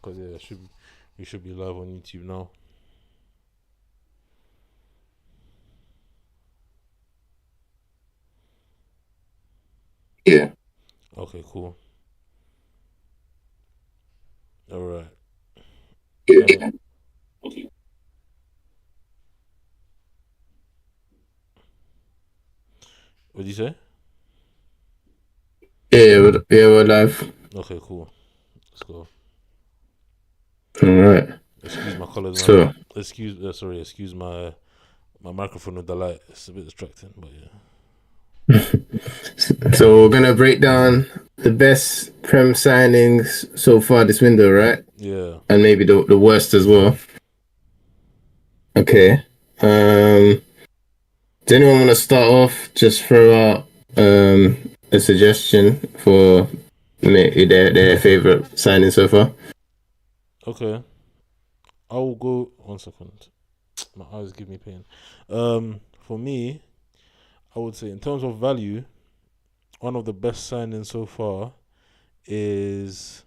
Because we should be live on YouTube now. Yeah. Okay, cool. All right. Yeah. What did you say? We're live. Okay, cool. Let's go. All right. Excuse my colors, man. So, Excuse my microphone with the light. It's a bit distracting, but yeah. so we're gonna break down the best Prem signings so far this window, right? Yeah. And maybe the worst as well. Okay. Does anyone want to start off? Just throw out a suggestion for their favorite signing so far. Okay. I will go 1 second. My eyes give me pain. For me, I would say in terms of value, one of the best signings so far is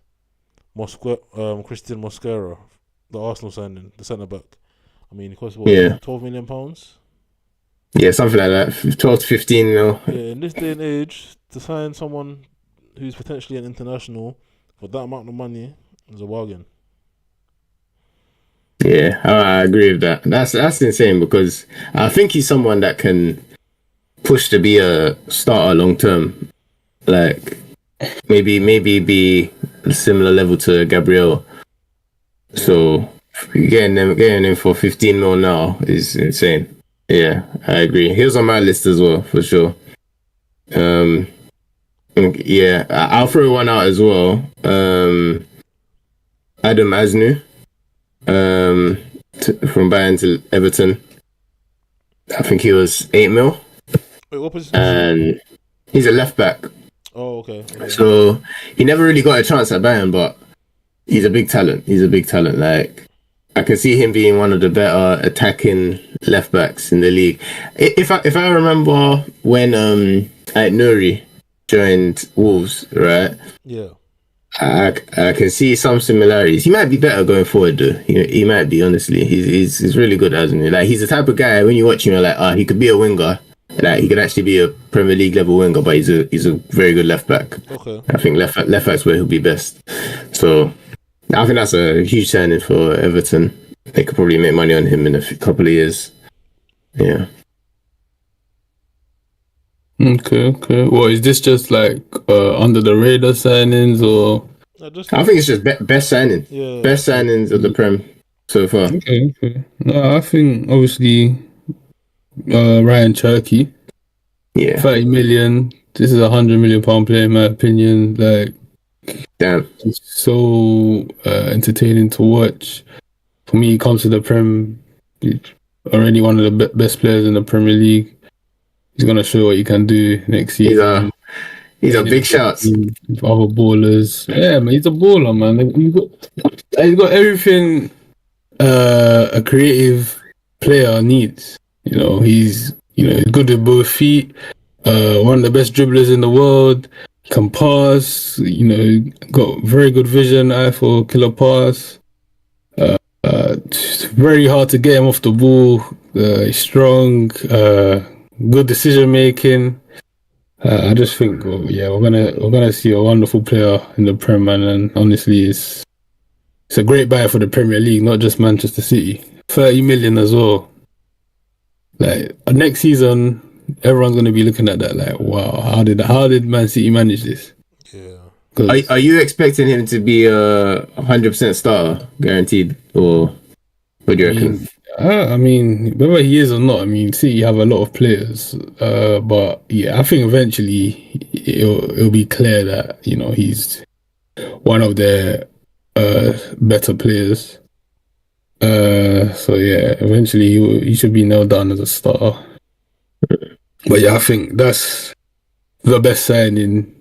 Christian Mosquera, the Arsenal signing, the centre back. I mean, it cost what, Yeah. £12 million? Yeah, something like that. 12 to 15 mil. Yeah, in this day and age, to sign someone who's potentially an international for that amount of money is a bargain. Yeah, I agree with that. That's insane because I think he's someone that can push to be a starter long term. Like maybe be a similar level to Gabriel. So getting him for 15 mil now is insane. Yeah, I agree. He was on my list as well for sure. Um, yeah, I'll throw one out as well. Adam Asnu, from Bayern to Everton. I think he was 8 mil, Wait, what position? and he's a left back. Oh, okay. So he never really got a chance at Bayern, but he's a big talent. He's a big talent. Like I can see him being one of the better attacking left backs in the league. If I remember when Nuri joined Wolves, right? Yeah. I can see some similarities. He might be better going forward, though. He might be, honestly. He's really good, hasn't he? Like he's the type of guy when you watch him, you're like, he could be a winger. Like he could actually be a Premier League level winger, but he's a very good left back. Okay. I think left back's where he'll be best. So I think that's a huge signing for Everton. They could probably make money on him in a couple of years. Yeah. Okay. What is this just like under the radar signings or? I think it's just best signing. Yeah. Best signings of the Prem so far. Okay. No, I think obviously Ryan Cherky. Yeah. 30 million. This is £100 million player in my opinion. Like, damn, it's so entertaining to watch. For me, he comes to the Prem. He's already one of the best players in the Premier League. He's gonna show what he can do next season. He's a big shot. Other ballers, yeah, man, he's a baller, man. He's got everything a creative player needs. He's good with both feet. One of the best dribblers in the world. Can pass. Got very good vision. Eye for killer pass. It's very hard to get him off the ball. He's strong. Good decision making. I just think, we're gonna see a wonderful player in the Prem, man, and honestly, it's a great buy for the Premier League, not just Manchester City. 30 million as well. Like next season, everyone's gonna be looking at that like, wow, how did Man City manage this? Yeah. Are you expecting him to be a 100% starter, guaranteed, or what do you reckon? I mean, whether he is or not, I mean, City have a lot of players, but yeah, I think eventually it'll be clear that he's one of their better players. So yeah, eventually he should be nailed down as a starter. But yeah, I think that's the best signing,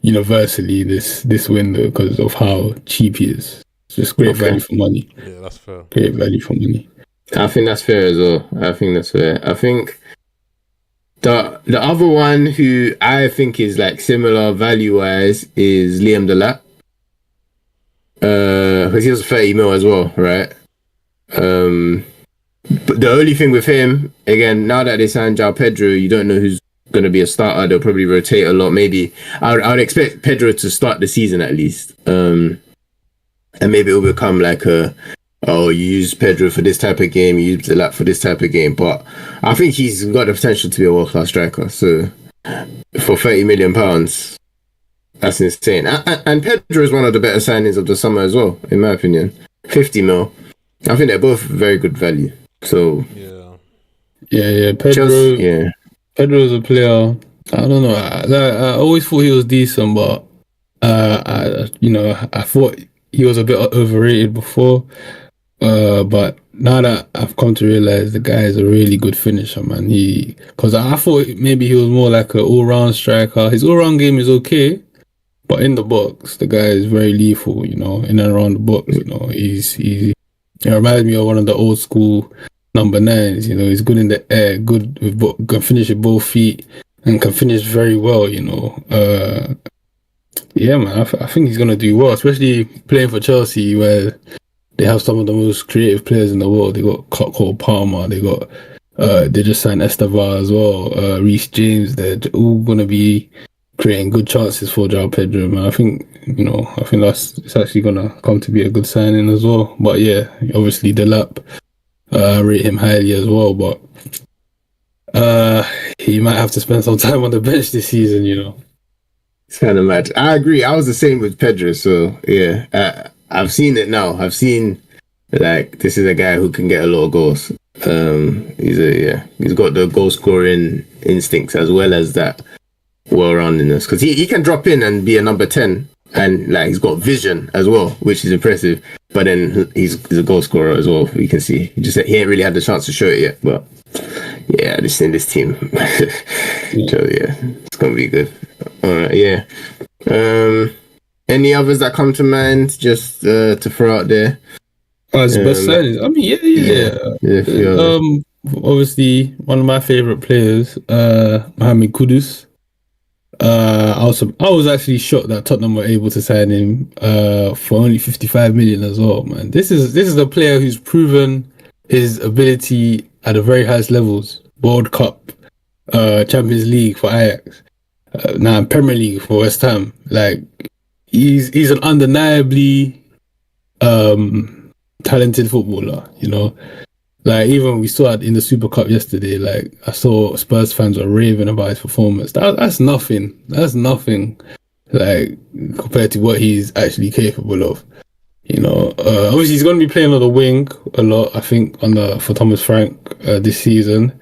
universally this window because of how cheap he is. It's just great value for money. Yeah, that's fair. Great value for money. I think that's fair as well. I think that's fair. I think the other one who I think is like similar value wise is Liam Delap. because he was 30 mil as well, right? But the only thing with him, again, now that they signed João Pedro, you don't know who's going to be a starter. They'll probably rotate a lot. Maybe I would expect Pedro to start the season at least, and maybe it'll become like you use Pedro for this type of game, you use Delap for this type of game. But I think he's got the potential to be a world-class striker. So for £30 million, that's insane. And Pedro is one of the better signings of the summer as well, in my opinion. 50 mil. I think they're both very good value. So yeah. Pedro is a player. I don't know. I always thought he was decent, but I thought he was a bit overrated before. But now that I've come to realize the guy is a really good finisher, man. Because I thought maybe he was more like an all-round striker. His all-round game is okay, but in the box, the guy is very lethal. In and around the box. He reminds me of one of the old school number 9s. He's good in the air, good with can finish with both feet, and can finish very well. Yeah, man. I think he's gonna do well, especially playing for Chelsea, where they have some of the most creative players in the world. They got Cole Palmer. They got they just signed Estevao as well. Reece James. They're all gonna be creating good chances for João Pedro, man. I think it's actually gonna come to be a good signing as well. But yeah, obviously Delap, rate him highly as well. But he might have to spend some time on the bench this season. It's kind of mad. I agree. I was the same with Pedro. So yeah, I've seen it now. I've seen this is a guy who can get a lot of goals. He's got the goal scoring instincts as well as that well-roundedness, because he can drop in and be a number 10, and he's got vision as well, which is impressive. But then he's a goal scorer as well. You can see he ain't really had the chance to show it yet. But yeah, this team, so yeah, it's gonna be good. All right, yeah. Any others that come to mind just to throw out there? As best signings, I mean, yeah. Obviously, one of my favorite players, Mohamed Kudus. I was actually shocked that Tottenham were able to sign him for only 55 million as well, man. This is a player who's proven his ability at the very highest levels. World Cup, Champions League for Ajax, now Premier League for West Ham. He's an undeniably talented footballer, even we saw it in the Super Cup yesterday. I saw Spurs fans were raving about his performance. That's nothing. That's nothing, compared to what he's actually capable of. Obviously he's going to be playing on the wing a lot. I think for Thomas Frank this season.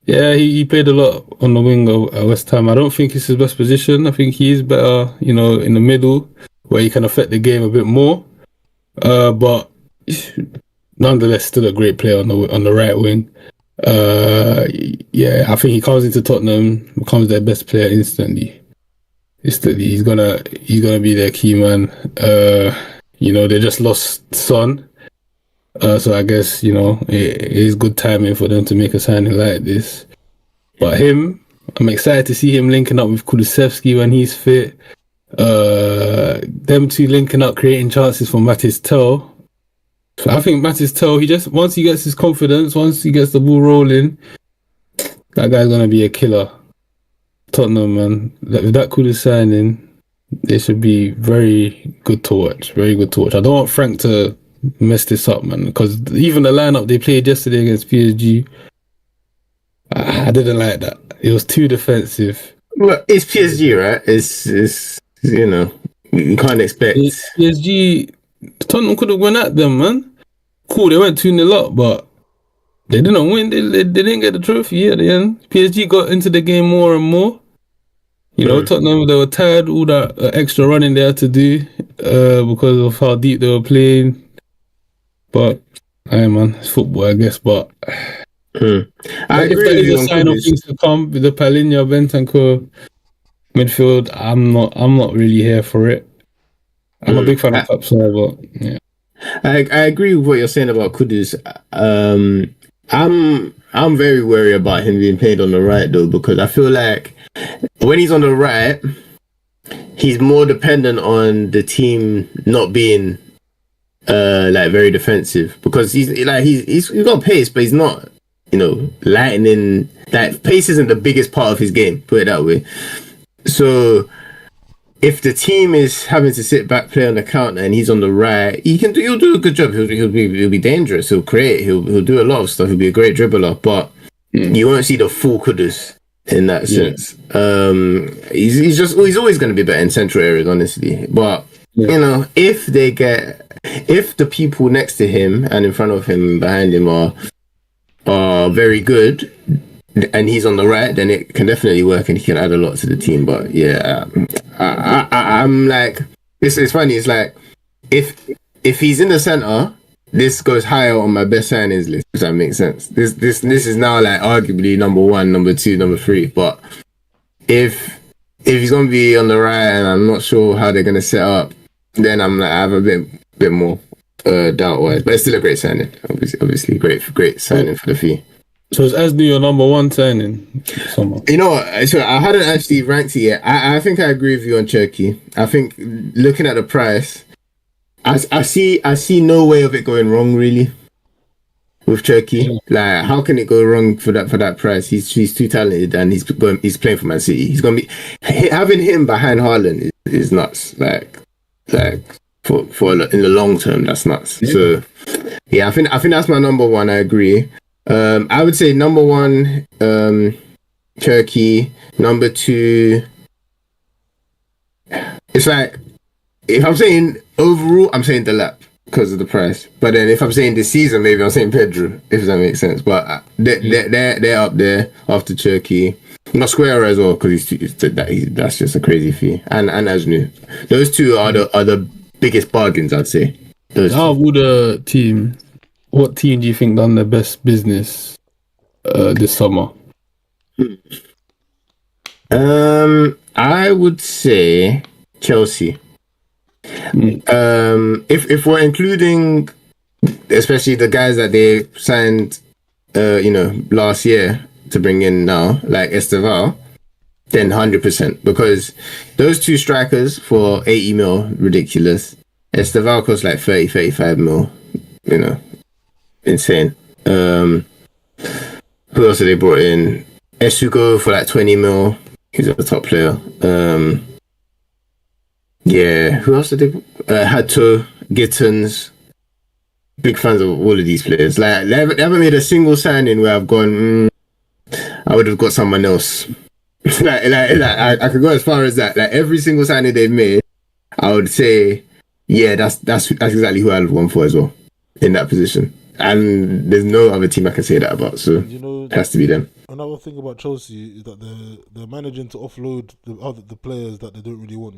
Yeah, he played a lot on the wing at West Ham. I don't think it's his best position. I think he is better, in the middle where he can affect the game a bit more. But nonetheless, still a great player on the right wing. I think he comes into Tottenham, becomes their best player instantly. He's gonna be their key man. They just lost Son, so I guess it is good timing for them to make a signing like this. But I'm excited to see him linking up with Kulusevski when he's fit. Them two linking up, creating chances for Matis Tel. So I think Matis Tel, once he gets his confidence, once he gets the ball rolling, that guy's gonna be a killer. Tottenham, man, with that Kudus signing, they should be very good to watch. Very good to watch. I don't want Frank to mess this up, man, because even the lineup they played yesterday against PSG, I didn't like that. It was too defensive. Well, it's PSG, right? It's you can't expect PSG. Tottenham could have went at them, man. Cool, they went 2-0 up, but they didn't win. They didn't get the trophy at the end. PSG got into the game more and more. Tottenham, they were tired, all that extra running they had to do because of how deep they were playing. But, man, it's football, I guess. But I agree if there is a sign of things to come with the Palhinha, Bentancur midfield, I'm not really here for it. I'm a big fan of Tapsoba, but yeah. I agree with what you're saying about Kudus. I'm very worried about him being played on the right though, because I feel like when he's on the right, he's more dependent on the team not being like very defensive because he's got pace, but he's not, lightning. Like pace isn't the biggest part of his game. Put it that way. So if the team is having to sit back, play on the counter, and he's on the right, he'll do a good job. He'll be dangerous. He'll create. He'll do a lot of stuff. He'll be a great dribbler, but you won't see the full Kudus in that sense. He's always going to be better in central areas, honestly. But if the people next to him and in front of him and behind him are very good, and he's on the right, then it can definitely work and he can add a lot to the team. But I'm like, it's funny. It's like if he's in the center, this goes higher on my best signings list. If that makes sense. This is now like arguably number 1, number 2, number 3. But if he's gonna be on the right and I'm not sure how they're gonna set up, then I have a bit more doubt wise. But it's still a great signing. Obviously great signing for the fee. So is Ashley your number 1 signing? Someone. You know what? So I hadn't actually ranked it yet. I think I agree with you on Cherki. I think looking at the price, I see no way of it going wrong really with Cherki. Like, how can it go wrong for that price? He's too talented and he's playing for Man City. He's gonna be having him behind Haaland is nuts. Like for in the long term, that's nuts. Yeah. So yeah, I think that's my number 1. I agree. I would say number 1, Cherki. Number 2, it's like, if I'm saying overall, I'm saying Delap because of the price. But then if I'm saying this season, maybe I'm saying Pedro, if that makes sense. But they're up there after Cherki. Mosquera as well, because that's just a crazy fee. And Ajnu. Those two are the biggest bargains, I'd say. Out of all the team, what team do you think done their best business this summer? I would say Chelsea. If we're including especially the guys that they signed last year to bring in now, like Esteval, then 100%, because those 2 strikers for 80 mil, ridiculous. Esteval costs like 35 mil, insane. Who else have they brought in? Esugo for like 20 mil. He's a top player. Who else did they? Hato, Gittins. Big fans of all of these players. Like they haven't made a single signing where I've gone, I would have got someone else. I could go as far as that. Like every single signing they've made, I would say, yeah, that's exactly who I'd have gone for as well in that position. And there's no other team I can say that about. So it has to be them. Another thing about Chelsea is that they're managing to offload the players that they don't really want.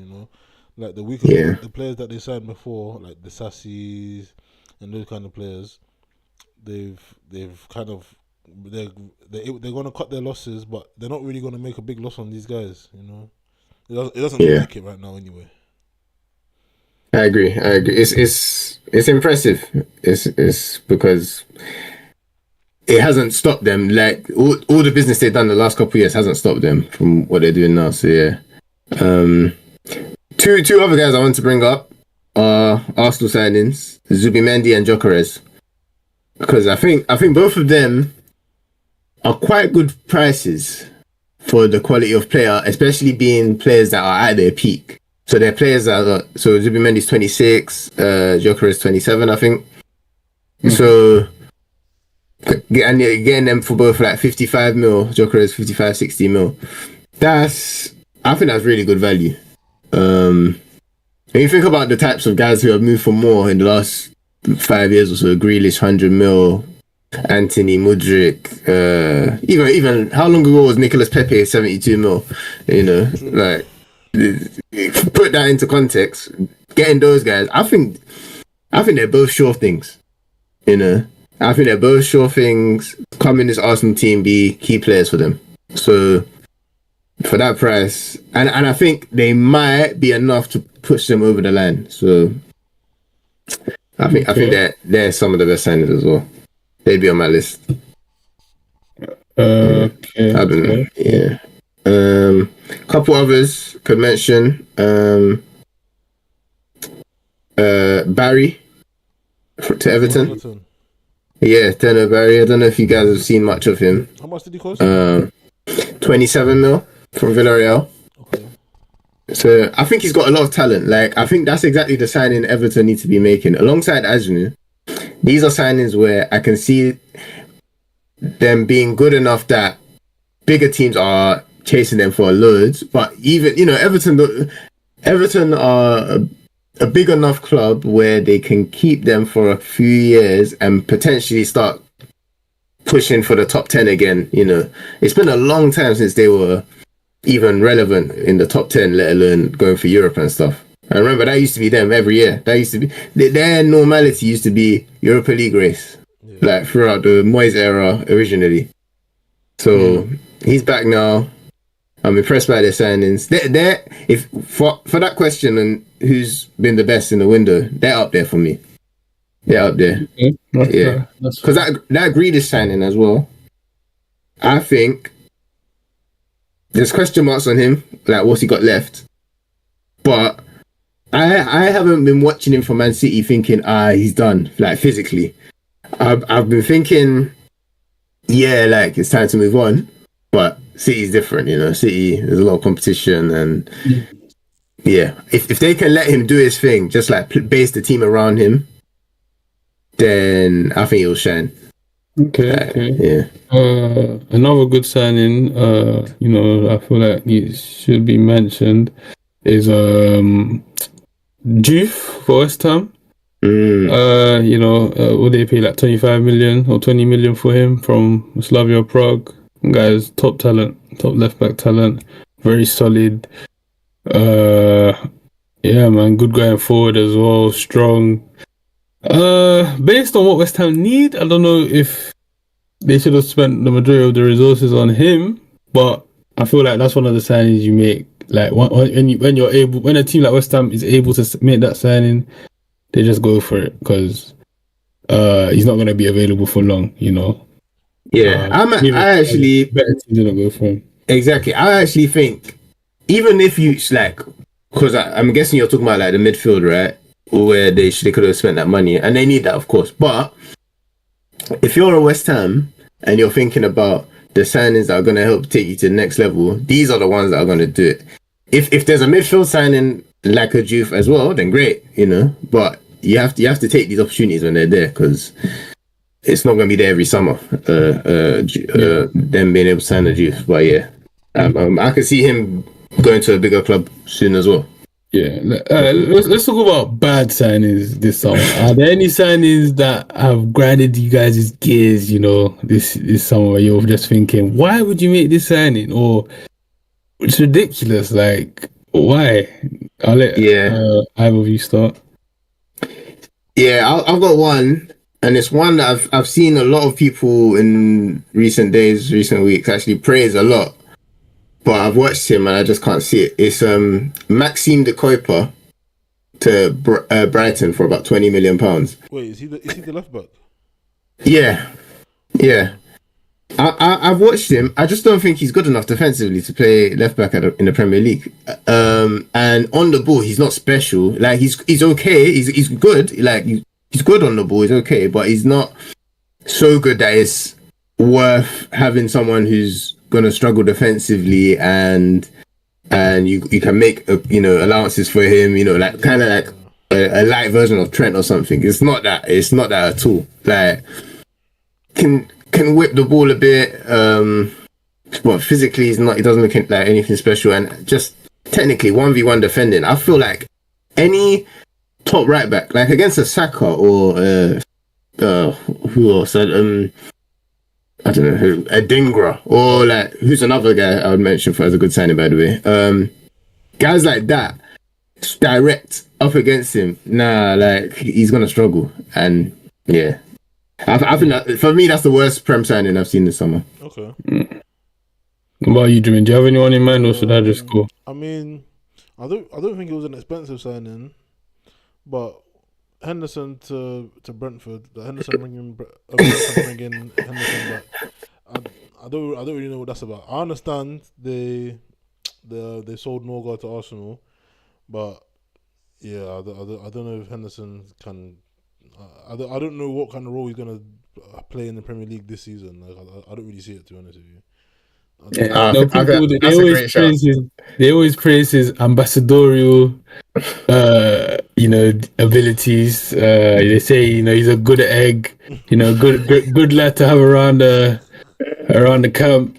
Like the players that they signed before, like the Sassis and those kind of players, they're going to cut their losses, but they're not really going to make a big loss on these guys. It doesn't look like it right now anyway. I agree. It's impressive. It's because it hasn't stopped them. Like all the business they've done the last couple of years hasn't stopped them from what they're doing now. So yeah. Two other guys I want to bring up are Arsenal signings, Zubimendi and Gyökeres, because I think both of them are quite good prices for the quality of player, especially being players that are at their peak. So they're players that are, so Zubimendi's 26, Gyökeres 27, I think. So and you're getting them for both like 55 mil, Gyökeres 55, 60 mil. I think that's really good value. When you think about the types of guys who have moved for more in the last 5 years or so, Grealish 100 mil, Anthony, Mudryk, even how long ago was Nicolas Pepe 72 mil? Like put that into context. Getting those guys, I think they're both sure things. I think they're both sure things. Come in this Arsenal team, be key players for them. So for that price, and I think they might be enough to push them over the line. So I think they're some of the best signings as well. They'd be on my list. Okay. I don't know. Yeah. Couple others could mention. Barry. to Everton. Everton. Yeah, Deno Barry. I don't know if you guys have seen much of him. How much did he cost? 27 mil from Villarreal. Okay. So I think he's got a lot of talent. Like, I think that's exactly the signing Everton need to be making alongside Ajnu. These are signings where I can see them being good enough that bigger teams are chasing them for loads. But even, you know, Everton are a big enough club where they can keep them for a few years and potentially start pushing for the top 10 again. You know, it's been a long time since they were even relevant in the top 10, let alone going for Europe and stuff. I remember that used to be them every year. That used to be their normality used to be Europa League race, like throughout the Moyes era originally. So he's back now. I'm impressed by their signings. They're if for that question and who's been the best in the window, they're up there for me. They're up there. Yeah, because that Grealish signing as well. I think there's question marks on him, like what's he got left. But I haven't been watching him for Man City thinking he's done, like physically. I've been thinking, yeah, like it's time to move on. But City's different, you know. City, there's a lot of competition, and yeah, if they can let him do his thing, just like base the team around him, then I think he'll shine. Okay. Yeah. Another good signing, you know, I feel like it should be mentioned is Juve for West Ham. You know, would they pay like 25 million or 20 million for him from Slavia Prague? Guy's top talent, top left back talent, very solid. Yeah, man, good going forward as well, strong. Based on what West Ham need, I don't know if they should have spent the majority of the resources on him, but I feel like that's one of the signings you make. Like when you're able, when a team like West Ham is able to make that signing, they just go for it because he's not going to be available for long, you know. Yeah, I actually better teams didn't go for him. Exactly. I actually think even if you like, because I'm guessing you're talking about like the midfield, right? Where they could have spent that money, and they need that, of course. But if you're a West Ham and you're thinking about the signings that are going to help take you to the next level, these are the ones that are going to do it. If there's a midfield signing like a Juve as well, then great, you know. But you have to take these opportunities when they're there because it's not going to be there every summer. Them being able to sign a Juve, but yeah, I can see him going to a bigger club soon as well. Yeah, let's talk about bad signings this summer. Are there any signings that have grinded you guys' gears, you know, this summer where you're just thinking, why would you make this signing? Or it's ridiculous, like, why? I'll let either of you start. Yeah, I've got one, and it's one that I've seen a lot of people in recent weeks actually praise a lot. But I've watched him and I just can't see it. It's Maxime de Kuiper to Brighton for about £20 million. Wait, is he the left back? Yeah. I've watched him. I just don't think he's good enough defensively to play left back in the Premier League. And on the ball, he's not special. Like he's okay. He's good. Like he's good on the ball. He's okay, but he's not so good that it's worth having someone who's gonna struggle defensively and you can make allowances for him, you know, like kind of like a light version of Trent or something. It's not that at all. Like can whip the ball a bit, but physically he doesn't look like anything special, and just technically 1v1 defending. I feel like any top right back, like against a Saka or who else? I don't know who, a Dingra, or like who's another guy I would mention for as a good signing, by the way. Guys like that, direct up against him, like he's gonna struggle. And yeah, I think that, for me that's the worst Prem signing I've seen this summer. Okay. What about you, Jimmy? Do you have anyone in mind, or should I just go? I mean, I don't think it was an expensive signing, but Henderson to Brentford. Henderson bringing Henderson back. I don't really know what that's about. I understand they sold Norgard to Arsenal, but yeah, I don't know if Henderson can I don't know what kind of role he's gonna play in the Premier League this season. Like, I don't really see it, to be honest with you. Yeah, no, people they that's a always great shout. praise his. They always praise his ambassadorial, abilities. They say he's a good egg. Good lad to have around the camp.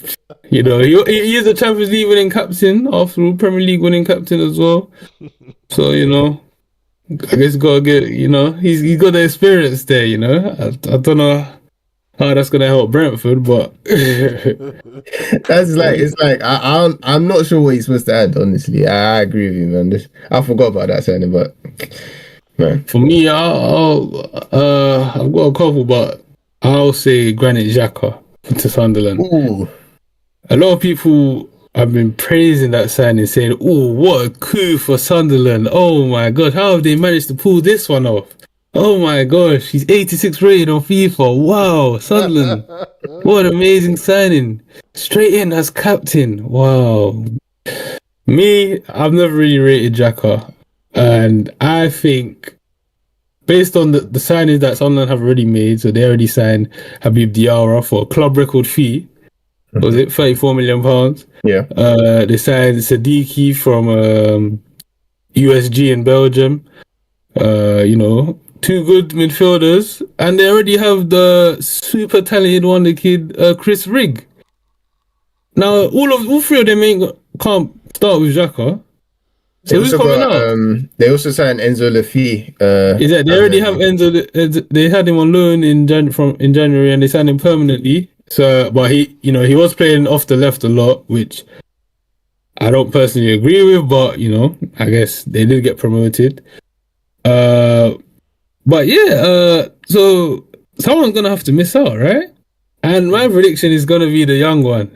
He is a Champions League winning captain, after all, Premier League winning captain as well. So I guess gotta get. He's got the experience there. I don't know how that's gonna help Brentford, but That's like it's like I'm not sure what he's supposed to add. Honestly, I agree with you, man. I forgot about that signing, but man, for me, I've got a couple, but I'll say Granit Xhaka to Sunderland. ooh, A lot of people have been praising that signing, saying, "Oh, what a coup for Sunderland! Oh my God, how have they managed to pull this one off? Oh my gosh, he's 86 rated on FIFA. Wow, Sunderland, what an amazing signing! Straight in as captain. Wow." Me, I've never really rated Xhaka, and I think based on the signings that Sunderland have already made, so they already signed Habib Diarra for a club record fee. Was it £34 million? yeah, They signed Sadiki from USG in Belgium. Two good midfielders, and they already have the super talented wonder kid, Chris Rigg. Now, all three of them can't start with Xhaka. So who's coming out? They also signed Enzo Lafy. They already have Enzo. They had him on loan in January, and they signed him permanently. So, but he was playing off the left a lot, which I don't personally agree with. But I guess they did get promoted. But yeah, so someone's gonna have to miss out, right? And my prediction is gonna be the young one,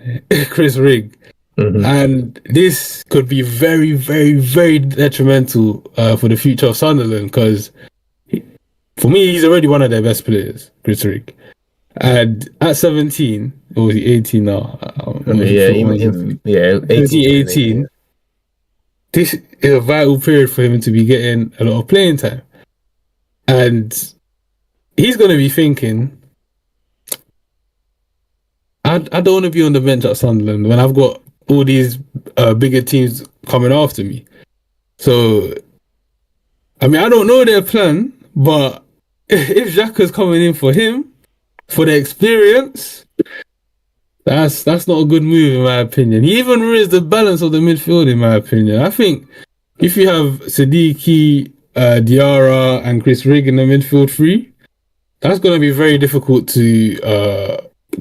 Chris Rigg. Mhm. And this could be very, very, very detrimental for the future of Sunderland, because for me, he's already one of their best players, Chris Rigg. And at 17, or is he 18 now? Yeah, 18. This is a vital period for him to be getting a lot of playing time. And he's going to be thinking, I don't want to be on the bench at Sunderland when I've got all these bigger teams coming after me. So, I mean, I don't know their plan, but if Xhaka's coming in for him, for the experience, that's not a good move in my opinion. He even ruins the balance of the midfield in my opinion. I think if you have Sadiki, Diarra and Chris Rigg in the midfield three, that's going to be very difficult to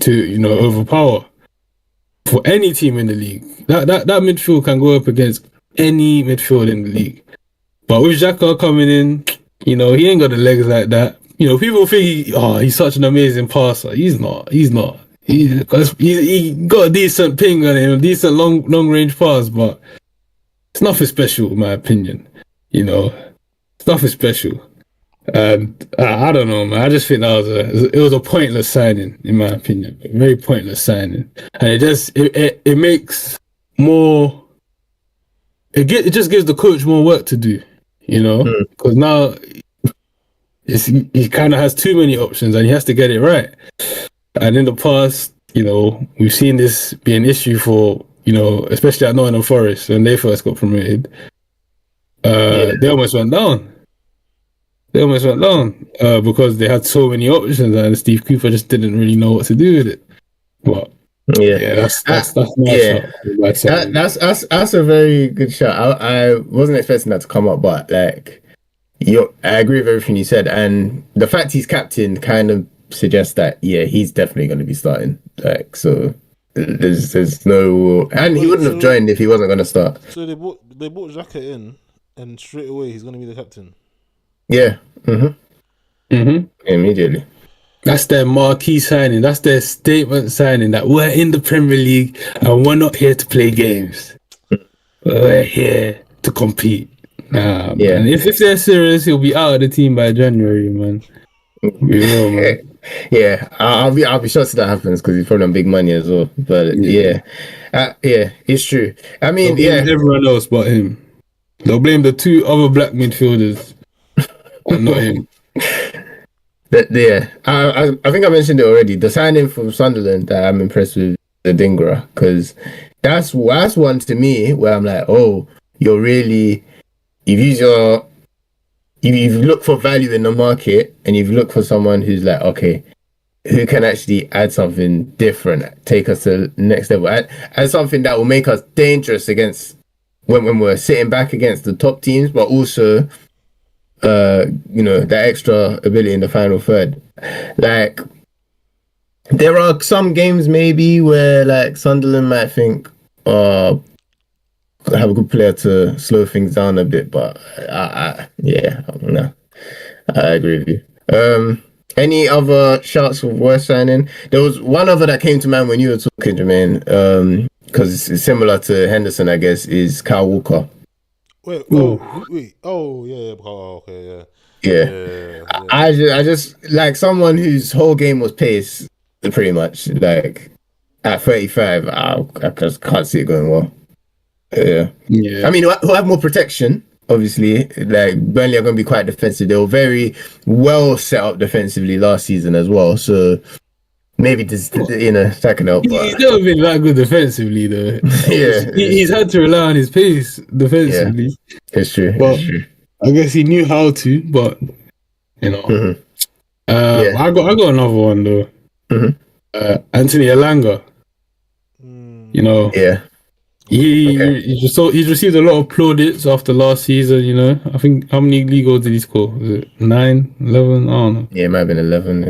overpower for any team in the league. That midfield can go up against any midfield in the league. But with Xhaka coming in, he ain't got the legs like that. People think he's such an amazing passer. He's not. He got a decent ping on him, a decent long range pass, but it's nothing special in my opinion. It's nothing special. And I don't know, man. I just think it was a pointless signing, in my opinion. A very pointless signing, and it makes more. It just gives the coach more work to do, because now he kind of has too many options and he has to get it right. And in the past, we've seen this be an issue for especially at Nottingham Forest when they first got promoted. They almost went down. Because they had so many options and Steve Cooper just didn't really know what to do with it. But that's a very good shot. I wasn't expecting that to come up, but I agree with everything you said, and the fact he's captain kind of suggests that he's definitely going to be starting. So there's no, and he wouldn't have joined if he wasn't going to start. So they brought Xhaka in, and straight away he's going to be the captain. Yeah. Immediately. That's their marquee signing. That's their statement signing that we're in the Premier League and we're not here to play games. We're here to compete. Man. If they're serious, he'll be out of the team by January, man. Man. Yeah, I'll be shocked if that happens because he's probably on big money as well. But it's true. I mean, everyone else but him. They'll blame the two other black midfielders, and not him. Yeah, I think I mentioned it already. The signing from Sunderland that I'm impressed with, the Dingra, because that's one to me where I'm like, oh, you're really you've looked for value in the market, and you've looked for someone who's like, okay, who can actually add something different, take us to the next level, add something that will make us dangerous against when we're sitting back against the top teams, but also that extra ability in the final third. Like, there are some games maybe where like Sunderland might think, have a good player to slow things down a bit, but I don't know. I agree with you. Any other shouts of worst signing? There was one other that came to mind when you were talking, Jermaine. Because it's similar to Henderson, I guess, is Kyle Walker. Wait. Oh, yeah. Oh, okay, yeah. Yeah. I just like someone whose whole game was pace, pretty much. Like at 35, I just can't see it going well. Yeah. I mean, who have more protection, obviously. Like Burnley are going to be quite defensive. They were very well set up defensively last season as well. So maybe this, that can help. He's never been that good defensively, though. Yeah, he's had to rely on his pace defensively. Yeah, it's true. But I guess he knew how to. But Mm-hmm. I got another one though. Mm-hmm. Anthony Elanga. Yeah. He's received a lot of plaudits after last season. I think, how many league goals did he score? Was it 9, 11? I don't know. Yeah, it might have been 11.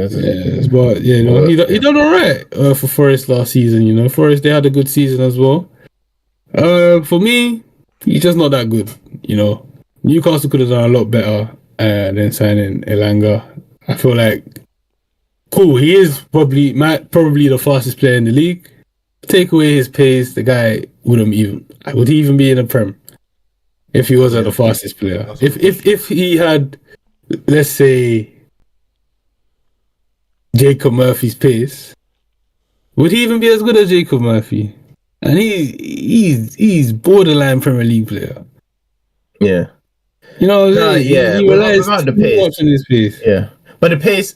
But he done all right for Forest last season. Forest, they had a good season as well. For me, he's just not that good. Newcastle could have done a lot better than signing Elanga. I feel like, cool, he is probably the fastest player in the league. Take away his pace, the guy would he even be in the Prem if he wasn't the fastest player? If he had, let's say, Jacob Murphy's pace, would he even be as good as Jacob Murphy? And he's borderline Premier League player. Yeah. He relies about the too pace. much on his pace. Yeah, but the pace,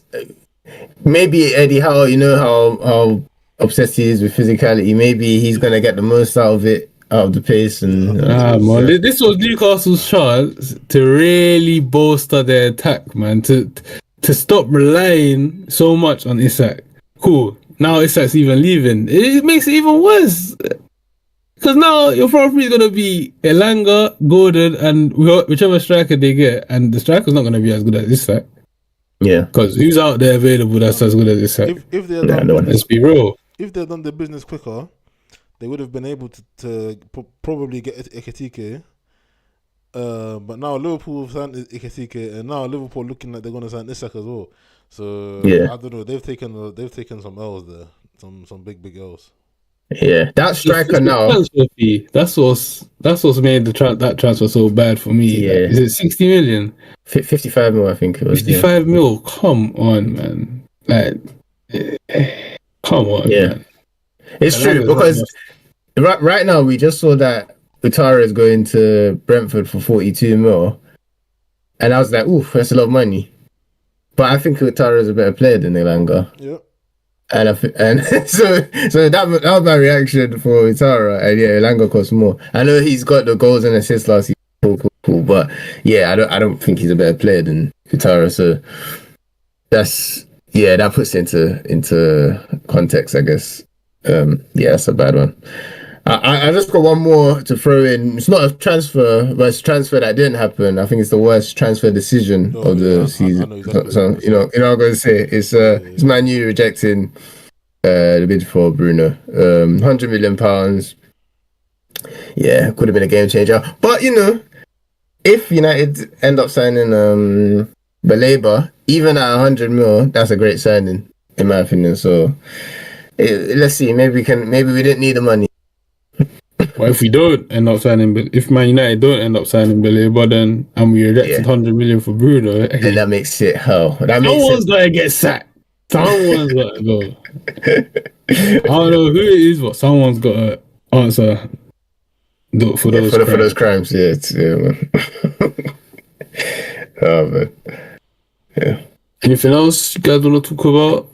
maybe Eddie Howe, how obsessed he is with physicality. Maybe he's gonna get the most out of the pace. And man, this was Newcastle's chance to really bolster their attack, man. To stop relying so much on Isak. Cool. Now Isak's even leaving. It makes it even worse. Because now your front three is going to be Elanga, Gordon, and whichever striker they get. And the striker's not going to be as good as Isak. Yeah. Because who's out there available that's as good as Isak? If they're done, let's be real. If they'd done the business quicker, they would have been able to probably get Ekitike. But now Liverpool have signed Ekitike, and now Liverpool looking like they're going to sign Isak as well. So I don't know. They've taken some L's there, some big L's. Yeah, that striker now. That's what's made that transfer so bad for me. Yeah, is it 60 million? 55 mil, I think it was. 55 mil. Come on, man. Like, come on. Yeah, man. It's true because right now we just saw that Ouattara is going to Brentford for 42 mil, and I was like, "Ooh, that's a lot of money." But I think Ouattara is a better player than Elanga. Yeah. And so that was my reaction for Ouattara, and Elanga costs more. I know he's got the goals and assists last season, cool, but I don't think he's a better player than Ouattara. So that puts it into context, I guess. That's a bad one. I just got one more to throw in. It's not a transfer, but it's a transfer that didn't happen. I think it's the worst transfer decision of the season. I know exactly so I'm going to say it's Man U rejecting the bid for Bruno. £100 million. Yeah, could have been a game changer. But if United end up signing Baleba, even at 100 mil, that's a great signing in my opinion. So let's see. Maybe we didn't need the money. Well, if we don't end up signing, if Man United don't end up signing Baleba, then and we rejected 100 million for Bruno, then that makes it hell. Someone's got to get sacked. Someone's got to go. I don't know who it is, but someone's got to answer for those crimes. Yeah, man. Oh man. Yeah. Anything else you guys want to talk about?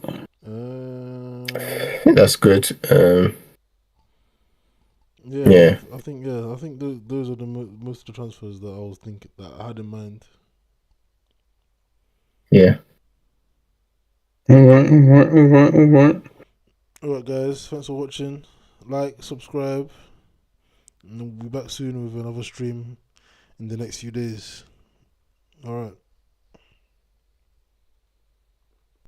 That's good. Yeah, Yeah. I think those are the most of the transfers that I was thinking that I had in mind. Yeah. All right. Alright, guys, thanks for watching. Like, subscribe, and we'll be back soon with another stream in the next few days. Alright.